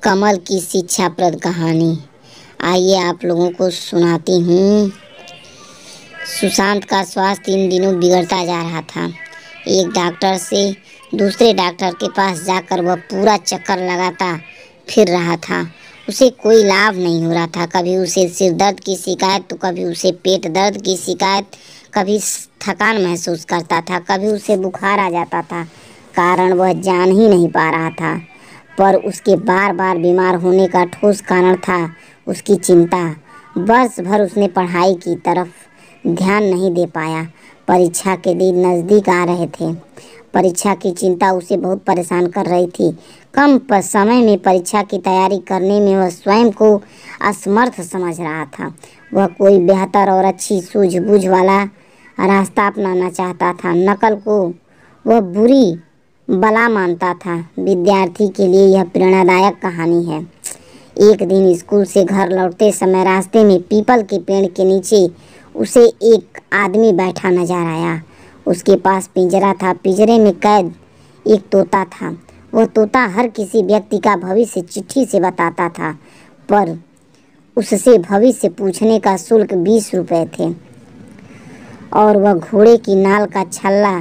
कमल की शिक्षाप्रद कहानी। आइए आप लोगों को सुनाती हूँ। सुशांत का स्वास्थ्य इन दिनों बिगड़ता जा रहा था। एक डॉक्टर से दूसरे डॉक्टर के पास जाकर वह पूरा चक्कर लगाता फिर रहा था। उसे कोई लाभ नहीं हो रहा था। कभी उसे सिर दर्द की शिकायत तो कभी उसे पेट दर्द की शिकायत, कभी थकान महसूस करता था, कभी उसे बुखार आ जाता था। कारण वह जान ही नहीं पा रहा था, पर उसके बार बार बीमार होने का ठोस कारण था उसकी चिंता। वर्ष भर उसने पढ़ाई की तरफ ध्यान नहीं दे पाया। परीक्षा के दिन नज़दीक आ रहे थे। परीक्षा की चिंता उसे बहुत परेशान कर रही थी। कम समय में परीक्षा की तैयारी करने में वह स्वयं को असमर्थ समझ रहा था। वह कोई बेहतर और अच्छी सूझबूझ वाला रास्ता अपनाना चाहता था। नकल को वह बुरी बला मानता था। विद्यार्थी के लिए यह प्रेरणादायक कहानी है। एक दिन स्कूल से घर लौटते समय रास्ते में पीपल के पेड़ के नीचे उसे एक आदमी बैठा नजर आया। उसके पास पिंजरा था। पिंजरे में कैद एक तोता था। वह तोता हर किसी व्यक्ति का भविष्य चिट्ठी से बताता था, पर उससे भविष्य पूछने का शुल्क 20 रुपये थे और वह घोड़े की नाल का छल्ला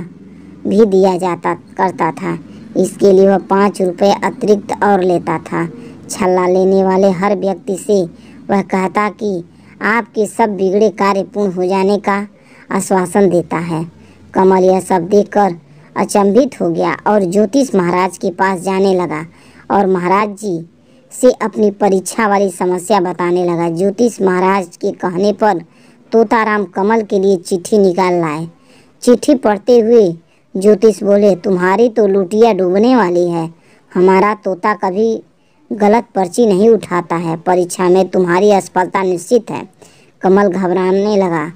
भी दिया जाता करता था। इसके लिए वह 5 रुपये अतिरिक्त और लेता था। छल्ला लेने वाले हर व्यक्ति से वह कहता कि आपके सब बिगड़े कार्य पूर्ण हो जाने का आश्वासन देता है। कमल यह सब देखकर अचंभित हो गया और ज्योतिष महाराज के पास जाने लगा और महाराज जी से अपनी परीक्षा वाली समस्या बताने लगा। ज्योतिष महाराज के कहने पर तोताराम कमल के लिए चिट्ठी निकाल लाए। चिट्ठी पढ़ते हुए ज्योतिष बोले, तुम्हारी तो लुटिया डूबने वाली है। हमारा तोता कभी गलत पर्ची नहीं उठाता है। परीक्षा में तुम्हारी असफलता निश्चित है। कमल घबराने लगा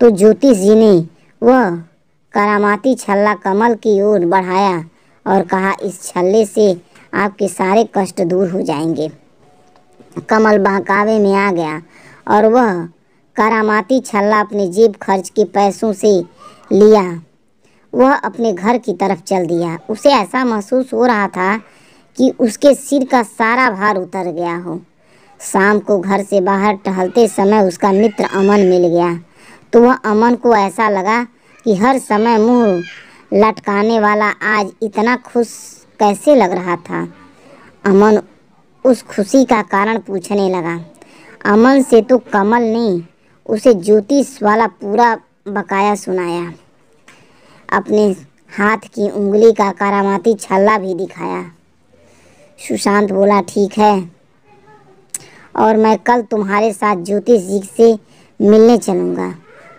तो ज्योतिष जी ने वह करामाती छल्ला कमल की ओर बढ़ाया और कहा, इस छल्ले से आपके सारे कष्ट दूर हो जाएंगे। कमल बहकावे में आ गया और वह करामाती छल्ला अपने जेब खर्च के पैसों से लिया। वह अपने घर की तरफ चल दिया। उसे ऐसा महसूस हो रहा था कि उसके सिर का सारा भार उतर गया हो। शाम को घर से बाहर टहलते समय उसका मित्र अमन मिल गया तो वह अमन को ऐसा लगा कि हर समय मुंह लटकाने वाला आज इतना खुश कैसे लग रहा था। अमन उस खुशी का कारण पूछने लगा। अमन से तो कमल ने उसे ज्योतिष वाला पूरा बकाया सुनाया। अपने हाथ की उंगली का करामाती छल्ला भी दिखाया। सुशांत बोला, ठीक है, और मैं कल तुम्हारे साथ ज्योतिष जी से मिलने चलूँगा।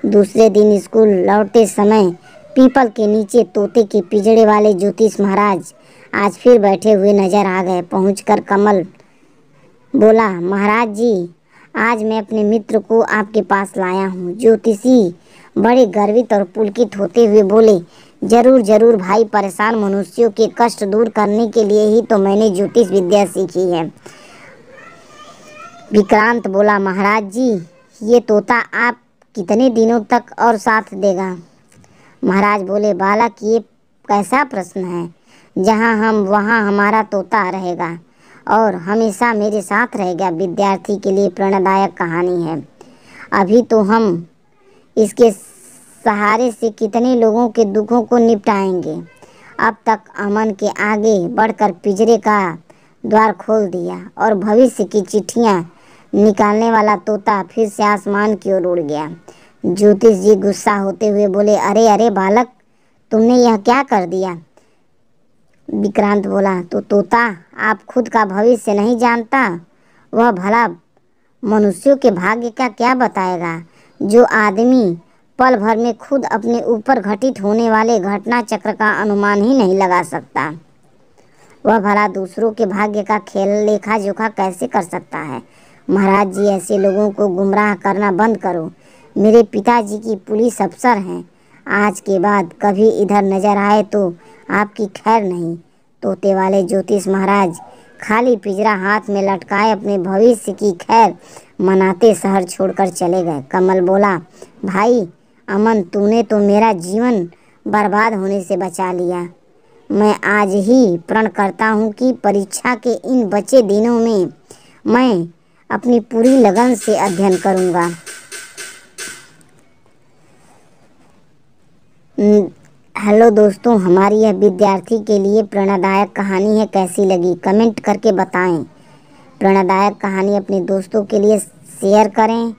दूसरे दिन स्कूल लौटते समय पीपल के नीचे तोते के पिंजरे वाले ज्योतिष महाराज आज फिर बैठे हुए नजर आ गए। पहुंचकर कमल बोला, महाराज जी, आज मैं अपने मित्र को आपके पास लाया हूँ। ज्योतिषी बड़े गर्वित और पुलकित होते हुए बोले, जरूर जरूर भाई, परेशान मनुष्यों के कष्ट दूर करने के लिए ही तो मैंने ज्योतिष विद्या सीखी है। विक्रांत बोला, महाराज जी, ये तोता आप कितने दिनों तक और साथ देगा? महाराज बोले, बालक, ये कैसा प्रश्न है। जहाँ हम वहाँ हमारा तोता रहेगा और हमेशा मेरे साथ रहेगा। विद्यार्थी के लिए प्रेरणादायक कहानी है। अभी तो हम इसके सहारे से कितने लोगों के दुखों को निपटाएंगे। अब तक अमन के आगे बढ़कर पिंजरे का द्वार खोल दिया और भविष्य की चिट्ठियाँ निकालने वाला तोता फिर से आसमान की ओर उड़ गया। ज्योतिष जी गुस्सा होते हुए बोले, अरे अरे बालक, तुमने यह क्या कर दिया? विक्रांत बोला, तो तोता आप खुद का भविष्य नहीं जानता? वह भला मनुष्यों के भाग्य का क्या बताएगा? जो आदमी पल भर में खुद अपने ऊपर घटित होने वाले घटना चक्र का अनुमान ही नहीं लगा सकता, वह भला दूसरों के भाग्य का खेल लेखा जोखा कैसे कर सकता है? महाराज जी, ऐसे लोगों को गुमराह करना बंद करो। मेरे पिताजी की पुलिस अफसर हैं। आज के बाद कभी इधर नजर आए तो आपकी खैर नहीं। तोते वाले ज्योतिष महाराज खाली पिंजरा हाथ में लटकाए अपने भविष्य की खैर मनाते शहर छोड़कर चले गए। कमल बोला, भाई अमन, तूने तो मेरा जीवन बर्बाद होने से बचा लिया। मैं आज ही प्रण करता हूँ कि परीक्षा के इन बचे दिनों में मैं अपनी पूरी लगन से अध्ययन करूँगा। हेलो दोस्तों, हमारी यह विद्यार्थी के लिए प्रेरणादायक कहानी है, कैसी लगी कमेंट करके बताएं। प्रेरणादायक कहानी अपने दोस्तों के लिए शेयर करें,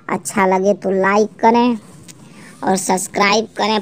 अच्छा लगे तो लाइक करें और सब्सक्राइब करें।